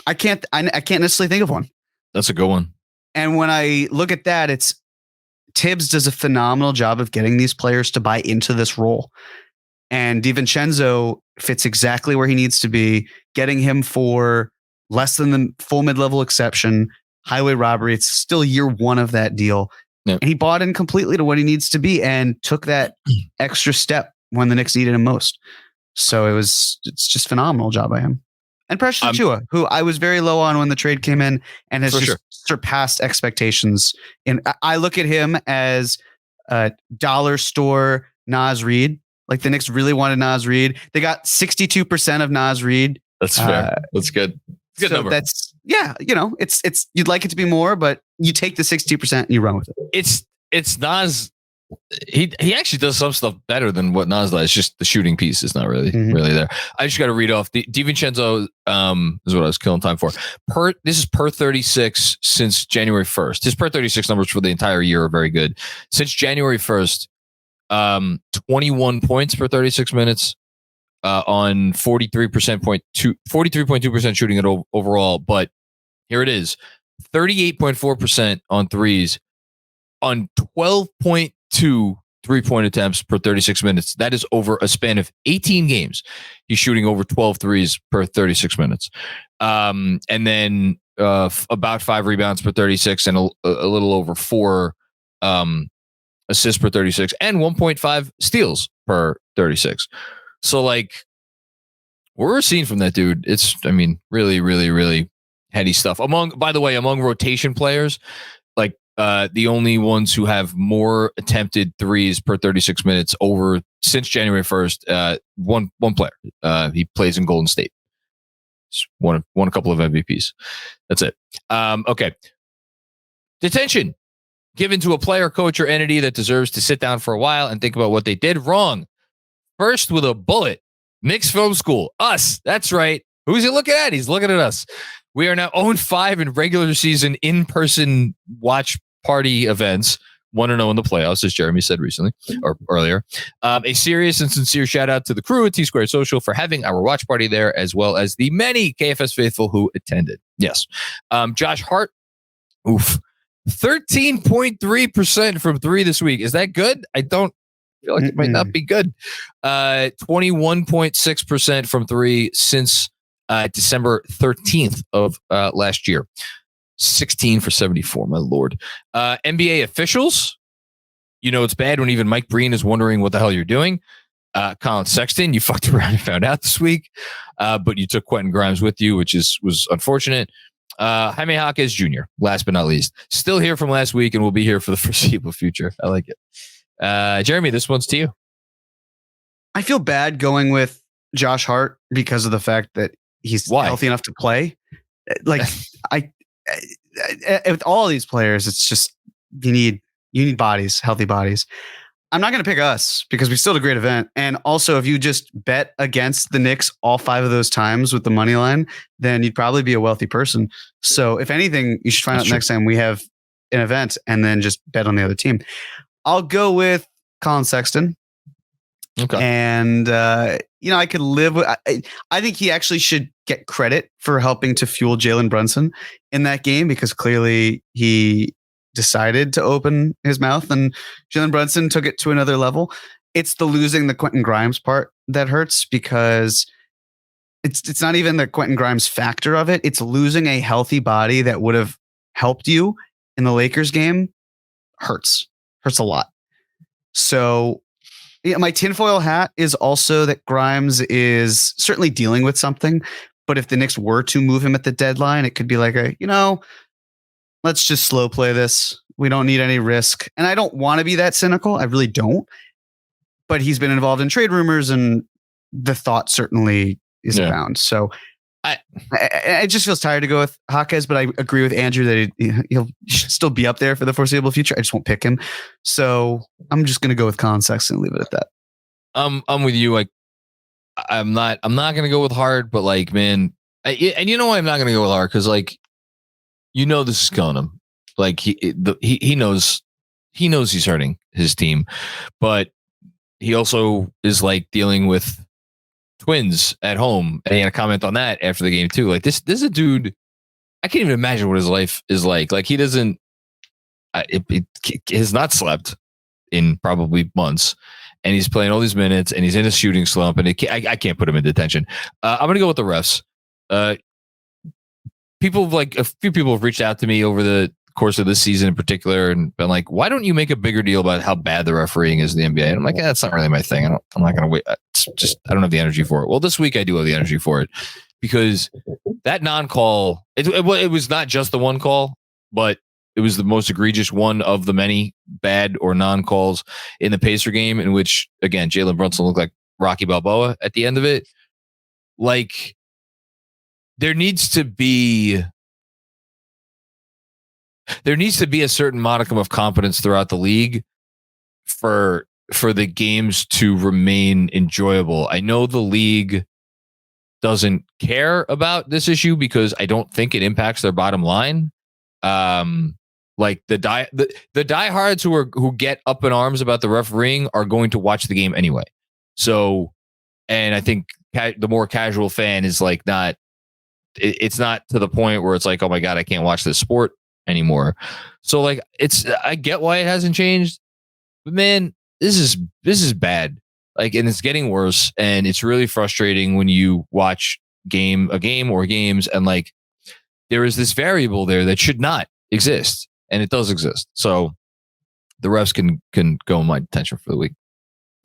Speaker 2: I can't necessarily think of one.
Speaker 1: That's a good one.
Speaker 2: And when I look at that, it's Tibbs does a phenomenal job of getting these players to buy into this role. And DiVincenzo fits exactly where he needs to be, getting him for less than the full mid-level exception, highway robbery. It's still year 1 of that deal. Yep. And he bought in completely to what he needs to be and took that extra step when the Knicks needed him most. So it's just phenomenal job by him. And Precious Achua, who I was very low on when the trade came in and has just surpassed expectations. And I look at him as a dollar store Naz Reid. Like the Knicks really wanted Naz Reid. They got 62% of Naz Reid.
Speaker 1: That's fair. That's good. Good
Speaker 2: so
Speaker 1: number.
Speaker 2: That's it's you'd like it to be more, but you take the 60% and you run with it.
Speaker 1: It's Naz. He actually does some stuff better than what Naz does. It's just the shooting piece is not really there. I just got to read off DiVincenzo is what I was killing time for. This is per 36 since January 1st. His per 36 numbers for the entire year are very good. Since January 1st, 21 points per 36 minutes on 43.2% shooting it overall. But here it is, 38.4% on threes on 12.2 3-point attempts per 36 minutes. That is over a span of 18 games. He's shooting over 12 threes per 36 minutes. And then about 5 rebounds per 36 and a little over 4 assists per 36 and 1.5 steals per 36. So like what we're seeing from that dude, it's, I mean, really, really, really heady stuff. Among rotation players, like the only ones who have more attempted threes per 36 minutes over since January 1st, one player. He plays in Golden State. He's won a couple of MVPs. That's it. Okay. Detention given to a player, coach, or entity that deserves to sit down for a while and think about what they did wrong. First with a bullet. Knicks Film School. Us. That's right. Who's he looking at? He's looking at us. We are now 0-5 in regular season in-person watch party events. 1-0 in the playoffs, as Jeremy said recently or earlier. A serious and sincere shout out to the crew at T-Squared Social for having our watch party there, as well as the many KFS faithful who attended. Yes. Josh Hart. Oof. 13.3% from 3 this week. Is that good? I don't feel like it might not be good. 21.6% from 3 since December 13th of last year. 16 for 74, my lord. NBA officials, you know it's bad when even Mike Breen is wondering what the hell you're doing. Colin Sexton, you fucked around and found out this week, but you took Quentin Grimes with you, which was unfortunate. Jaime Jaquez Jr., last but not least, still here from last week and will be here for the foreseeable future. I like it. Jeremy, this one's to you.
Speaker 2: I feel bad going with Josh Hart because of the fact that he's healthy enough to play. Like with all these players, it's just you need bodies, healthy bodies. I'm not going to pick us because we still had a great event. And also, if you just bet against the Knicks all 5 of those times with the money line, then you'd probably be a wealthy person. So if anything, you should find out next time we have an event and then just bet on the other team. I'll go with Colin Sexton.
Speaker 1: Okay.
Speaker 2: And, I could live with, I think he actually should get credit for helping to fuel Jalen Brunson in that game because clearly he decided to open his mouth and Jalen Brunson took it to another level. It's the losing the Quentin Grimes part that hurts because it's not even the Quentin Grimes factor of it. It's losing a healthy body that would have helped you in the Lakers game hurts a lot. So yeah, my tinfoil hat is also that Grimes is certainly dealing with something, but if the Knicks were to move him at the deadline, it could be like let's just slow play this. We don't need any risk. And I don't want to be that cynical. I really don't. But he's been involved in trade rumors and the thought certainly is around. So it just feels tired to go with Jaquez, but I agree with Andrew that he'll still be up there for the foreseeable future. I just won't pick him. So I'm just going to go with Colin Sexton and leave it at that.
Speaker 1: I'm with you. Like, I'm not going to go with Hart, but like, man, and you know why I'm not going to go with Hart? Because like, this is killing him. Like he knows he's hurting his team, but he also is like dealing with twins at home. And he had a comment on that after the game too. Like this is a dude. I can't even imagine what his life is like. Like he doesn't. He has not slept in probably months, and he's playing all these minutes, and he's in a shooting slump, and I can't put him in detention. I'm gonna go with the refs. A few people have reached out to me over the course of this season in particular and been like, why don't you make a bigger deal about how bad the refereeing is in the NBA? And I'm like, that's not really my thing. I'm not going to wait. I don't have the energy for it. Well, this week I do have the energy for it because that non-call, it was not just the one call, but it was the most egregious one of the many bad or non-calls in the Pacer game, in which, again, Jalen Brunson looked like Rocky Balboa at the end of it. Like, there needs to be a certain modicum of competence throughout the league for the games to remain enjoyable. I know the league doesn't care about this issue because I don't think it impacts their bottom line. Like the diehards who get up in arms about the refereeing are going to watch the game anyway. So, and I think the more casual fan is like not. It's not to the point where it's like, oh my God, I can't watch this sport anymore. So like, I get why it hasn't changed, but man, this is bad. Like, and it's getting worse, and it's really frustrating when you watch a game or games, and like, there is this variable there that should not exist, and it does exist. So the refs can go in my detention for the week.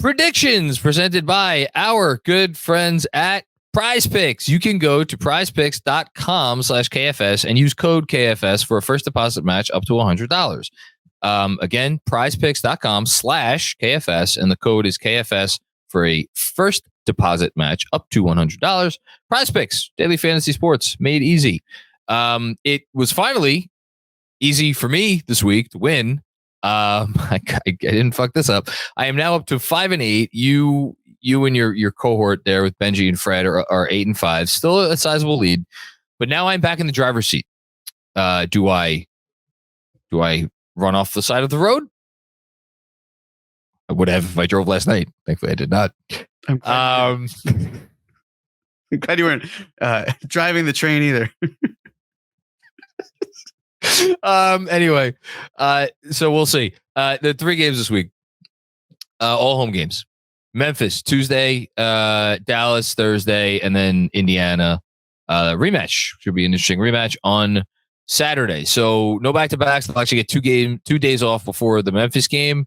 Speaker 1: Predictions presented by our good friends at Prizepicks. You can go to prizepicks.com/KFS and use code KFS for a first deposit match up to $100. Again, prizepicks.com/KFS, and the code is KFS for a first deposit match up to $100. Prizepicks, daily fantasy sports made easy. It was finally easy for me this week to win. I didn't fuck this up. I am now up to 5-8. You and your cohort there with Benji and Fred are 8-5, still a sizable lead. But now I'm back in the driver's seat. Do I run off the side of the road? I would have if I drove last night. Thankfully, I did not.
Speaker 2: I'm glad you weren't driving the train either.
Speaker 1: Anyway, so we'll see. The 3 games this week, all home games. Memphis Tuesday, Dallas Thursday, and then Indiana rematch. Should be an interesting rematch on Saturday. So no back-to-backs. They'll actually get 2 days off before the Memphis game.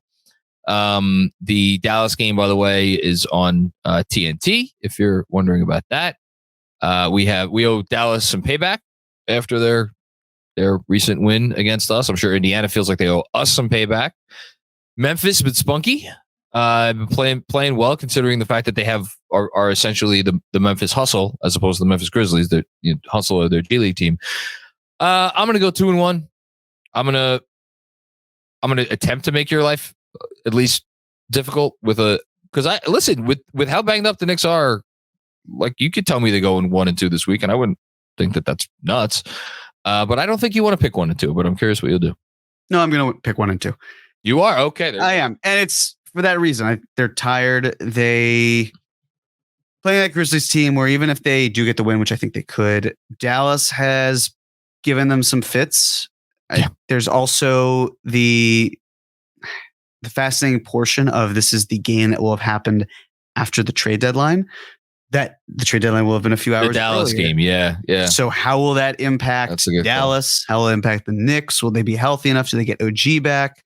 Speaker 1: The Dallas game, by the way, is on TNT, if you're wondering about that. We owe Dallas some payback after their recent win against us. I'm sure Indiana feels like they owe us some payback. Memphis been spunky. Been playing well, considering the fact that they are essentially the Memphis Hustle as opposed to the Memphis Grizzlies. The Hustle are their G League team. I'm gonna go 2-1. I'm gonna attempt to make your life at least difficult because I listen with how banged up the Knicks are. Like, you could tell me they go in 1 and 2 this week, and I wouldn't think that that's nuts. But I don't think you want to pick 1 and 2. But I'm curious what you'll do.
Speaker 2: No, I'm gonna pick 1 and 2.
Speaker 1: You are okay.
Speaker 2: I am, and it's for that reason. They're tired. They play that Grizzlies team where even if they do get the win, which I think they could, Dallas has given them some fits. Yeah. There's also the fascinating portion of this is the game that will have happened after the trade deadline. That the trade deadline will have been a few hours.
Speaker 1: The Dallas
Speaker 2: earlier.
Speaker 1: Game, yeah.
Speaker 2: So how will that impact Dallas? How will it impact the Knicks? Will they be healthy enough? Do they get OG back?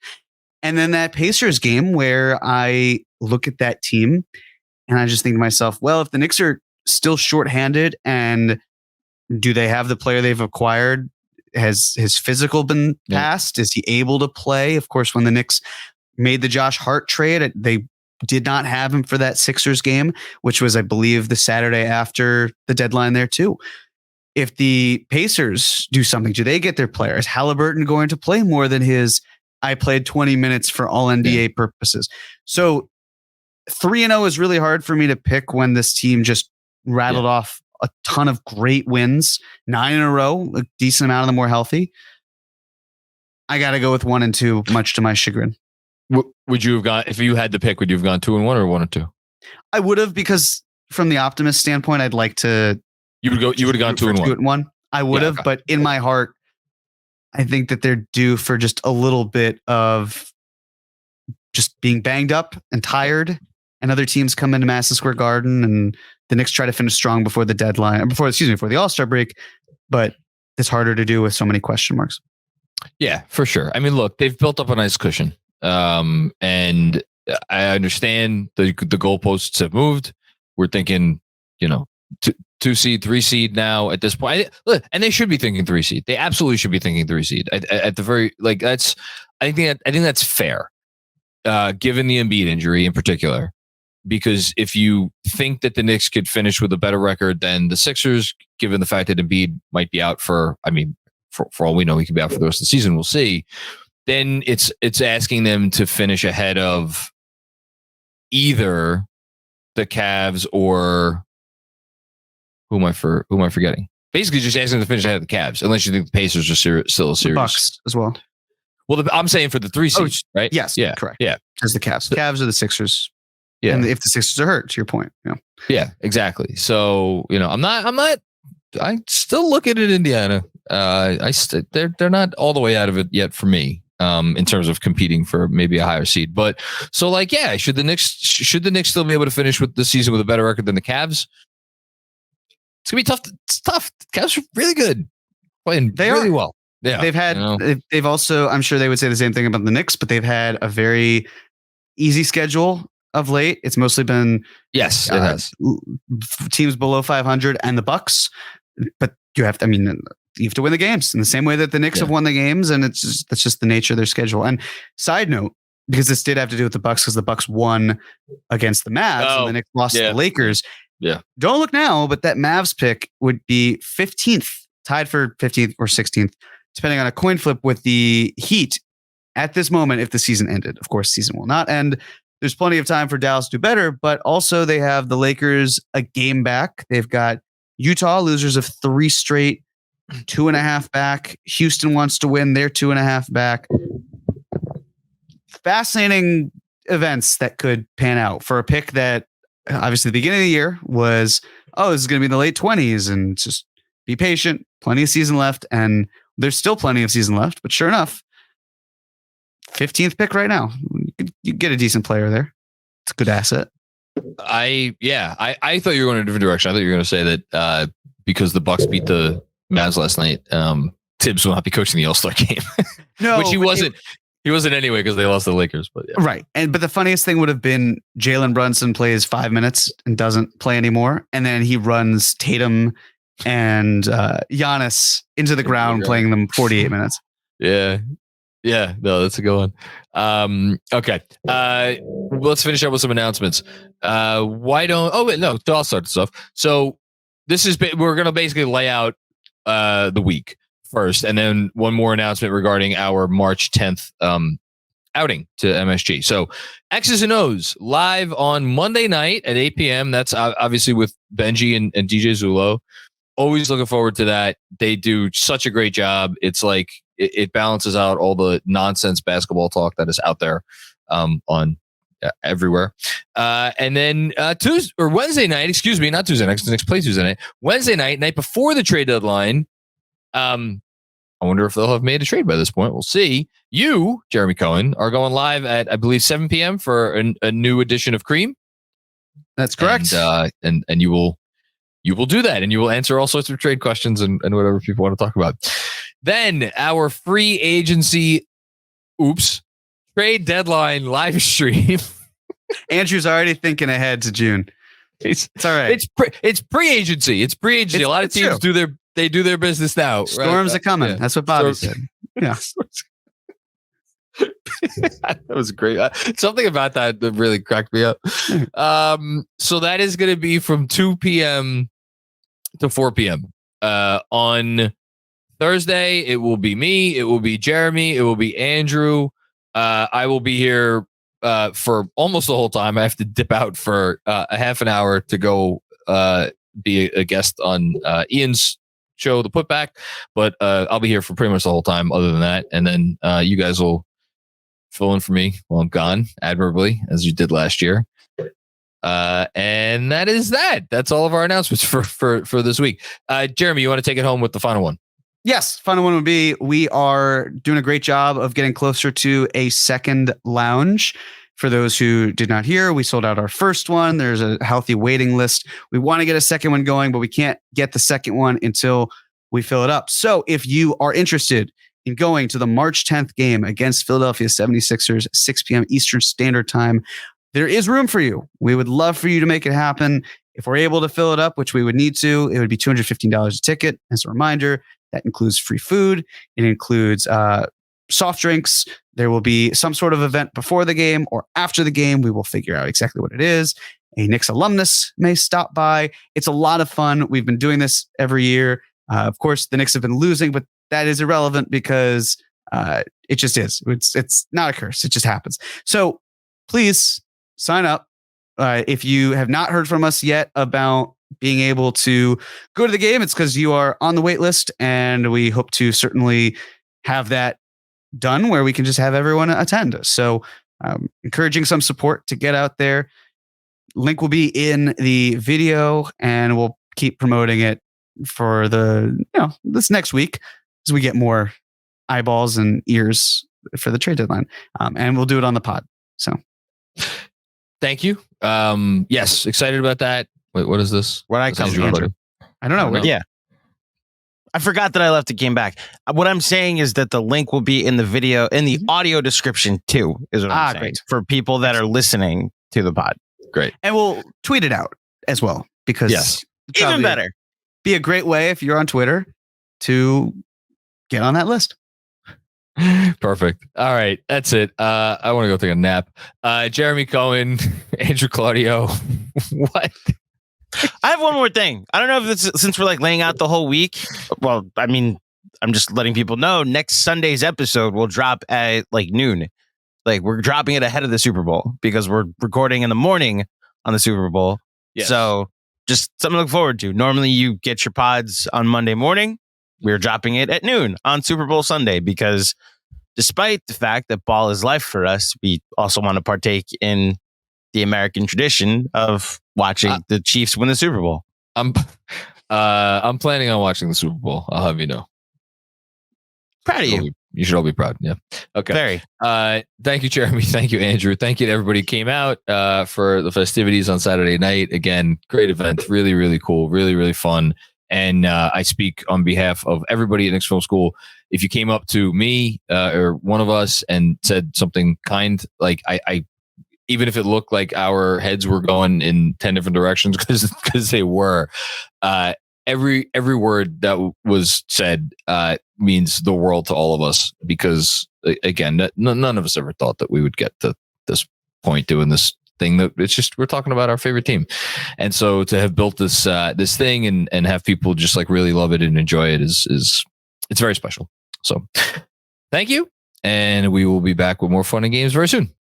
Speaker 2: And then that Pacers game where I look at that team and I just think to myself, well, if the Knicks are still shorthanded and do they have the player they've acquired? Has his physical been passed? Is he able to play? Of course, when the Knicks made the Josh Hart trade, they did not have him for that Sixers game, which was, I believe, the Saturday after the deadline there too. If the Pacers do something, do they get their players? Halliburton going to play more than his, I played 20 minutes for all NBA purposes. So 3-0 is really hard for me to pick when this team just rattled off a ton of great wins, 9 in a row, a decent amount of them were healthy. I got to go with 1 and 2, much to my chagrin.
Speaker 1: Would you have gone, if you had to pick, would you have gone 2 and 1 or 1 and 2?
Speaker 2: I would have, because from the optimist standpoint, I'd like to. You would have gone 2 and 1. I would have, but in my heart, I think that they're due for just a little bit of just being banged up and tired, and other teams come into Madison Square Garden and the Knicks try to finish strong before the deadline, before the All-Star break, but it's harder to do with so many question marks.
Speaker 1: Yeah, for sure. I mean, look, they've built up a nice cushion. And I understand the goalposts have moved. We're thinking, 2 seed, 3 seed now at this point. And they should be thinking 3 seed. They absolutely should be thinking 3 seed at the very, like, that's, I think that's fair, given the Embiid injury in particular, because if you think that the Knicks could finish with a better record than the Sixers, given the fact that Embiid might be out for all we know, he could be out for the rest of the season. We'll see. Then it's asking them to finish ahead of either the Cavs or who am I forgetting? Basically, just asking them to finish ahead of the Cavs, unless you think the Pacers are still a series.
Speaker 2: Bucks as well.
Speaker 1: Well, I'm saying for the 3 seeds, right?
Speaker 2: Yes, yeah, correct.
Speaker 1: Yeah,
Speaker 2: because the Cavs are the Sixers.
Speaker 1: Yeah,
Speaker 2: and if the Sixers are hurt, to your point,
Speaker 1: yeah, exactly. So I still look at it, Indiana. They're not all the way out of it yet for me, in terms of competing for maybe a higher seed. But so, like, yeah, should the Knicks still be able to finish with the season with a better record than the Cavs? It's gonna be tough. It's tough. The Cavs are really good, playing really well. Yeah,
Speaker 2: they've also, I'm sure they would say the same thing about the Knicks, but they've had a very easy schedule of late. It's mostly been
Speaker 1: it has
Speaker 2: teams below 500 and the Bucks, but you have to win the games in the same way that the Knicks have won the games, and that's just the nature of their schedule. And side note, because this did have to do with the Bucks, because the Bucks won against the Mavs and the Knicks lost to the Lakers.
Speaker 1: Yeah,
Speaker 2: don't look now, but that Mavs pick would be 15th, tied for 15th or 16th, depending on a coin flip with the Heat at this moment if the season ended. Of course, the season will not end. There's plenty of time for Dallas to do better, but also they have the Lakers a game back. They've got Utah, losers of 3 straight, 2.5 back. Houston wants to win, they're 2.5 back. Fascinating events that could pan out for a pick that obviously the beginning of the year was, this is going to be in the late 20s, and just be patient. Plenty of season left, and there's still plenty of season left, but sure enough, 15th pick right now. You get a decent player there. It's a good asset.
Speaker 1: I thought you were going in a different direction. I thought you were going to say that because the Bucks beat the Mavs last night, Tibbs will not be coaching the All-Star game.
Speaker 2: No,
Speaker 1: which he wasn't. He wasn't anyway because they lost to the Lakers. But yeah.
Speaker 2: Right, but the funniest thing would have been Jalen Brunson plays 5 minutes and doesn't play anymore, and then he runs Tatum and Giannis into the ground, playing them 48 minutes.
Speaker 1: Yeah, no, that's a good one. Okay, let's finish up with some announcements. I'll start this off. So we're going to basically lay out the week first, and then one more announcement regarding our March 10th outing to MSG. So X's and O's live on Monday night at 8 p.m. That's obviously with Benji and DJ Zulo. Always looking forward to that. They do such a great job. It's like it balances out all the nonsense basketball talk that is out there on everywhere. And then Wednesday night, excuse me, not Tuesday night, the Knicks play Tuesday night. Wednesday night before the trade deadline. I wonder if they'll have made a trade by this point. We'll see. You, Jeremy Cohen, are going live at, I believe, 7 p.m. for a new edition of Cream.
Speaker 2: That's correct.
Speaker 1: And you will do that, and you will answer all sorts of trade questions and whatever people want to talk about. Then our free agency, trade deadline live stream.
Speaker 2: Andrew's already thinking ahead to June. It's all right.
Speaker 1: It's pre-agency. It's pre-agency. A lot of teams do their business now.
Speaker 2: Storms are coming. Yeah. That's what Bobby said. Yeah.
Speaker 1: That was great. Something about that really cracked me up. So that is going to be from 2 p.m. to 4 p.m. On Thursday. It will be me. It will be Jeremy. It will be Andrew. I will be here for almost the whole time. I have to dip out for a half an hour to go be a guest on Ian's show, The Putback. But I'll be here for pretty much the whole time other than that. And then you guys will fill in for me while I'm gone admirably, as you did last year. And that is that. That's all of our announcements for this week. Jeremy, you want to take it home with the final one?
Speaker 2: Yes. Final one would be, we are doing a great job of getting closer to a second lounge. For those who did not hear, we sold out our first one. There's a healthy waiting list. We want to get a second one going, but we can't get the second one until we fill it up. So if you are interested in going to the March 10th game against Philadelphia 76ers, 6 p.m. Eastern Standard Time, there is room for you. We would love for you to make it happen. If we're able to fill it up, which we would need to, it would be $215 a ticket. As a reminder, that includes free food. It includes soft drinks. There will be some sort of event before the game or after the game. We will figure out exactly what it is. A Knicks alumnus may stop by. It's a lot of fun. We've been doing this every year. Of course, the Knicks have been losing, but that is irrelevant because it just is. It's not a curse. It just happens. So please sign up. If you have not heard from us yet about being able to go to the game, it's because you are on the wait list, and we hope to certainly have that done where we can just have everyone attend. So encouraging some support to get out there. Link will be in the video, and we'll keep promoting it for this next week as we get more eyeballs and ears for the trade deadline. And we'll do it on the pod. So
Speaker 1: thank you. Yes, excited about that. Wait, what is this?
Speaker 3: When I come, Andrew.
Speaker 2: I don't know.
Speaker 3: Yeah. I forgot that I left it came back. What I'm saying is that the link will be in the video, in the audio description too, is what I'm saying. Great. For people that are listening to the pod.
Speaker 1: Great.
Speaker 2: And we'll tweet it out as well, because
Speaker 3: even better.
Speaker 2: Be a great way if you're on Twitter to get on that list.
Speaker 1: Perfect. All right. That's it. I want to go take a nap. Jeremy Cohen, Andrew Claudio. What?
Speaker 3: I have one more thing. I don't know if it's since we're like laying out the whole week. Well, I mean, I'm just letting people know next Sunday's episode will drop at like noon. Like we're dropping it ahead of the Super Bowl because we're recording in the morning on the Super Bowl. Yes. So just something to look forward to. Normally you get your pods on Monday morning. We're dropping it at noon on Super Bowl Sunday because despite the fact that ball is life for us, we also want to partake in the American tradition of watching the Chiefs win the Super Bowl.
Speaker 1: I'm planning on watching the Super Bowl. I'll have you know.
Speaker 3: Proud of you.
Speaker 1: You should all be proud. Yeah. Okay.
Speaker 3: Very.
Speaker 1: Thank you, Jeremy. Thank you, Andrew. Thank you to everybody who came out for the festivities on Saturday night. Again, great event. Really, really cool. Really, really fun. And I speak on behalf of everybody at Knicks Film School. If you came up to me or one of us and said something kind, like I even if it looked like our heads were going in 10 different directions, because they were, every word that was said means the world to all of us, because again, none of us ever thought that we would get to this point doing this thing. That it's just, we're talking about our favorite team. And so to have built this thing and have people just like really love it and enjoy it is it's very special. So thank you. And we will be back with more fun and games very soon.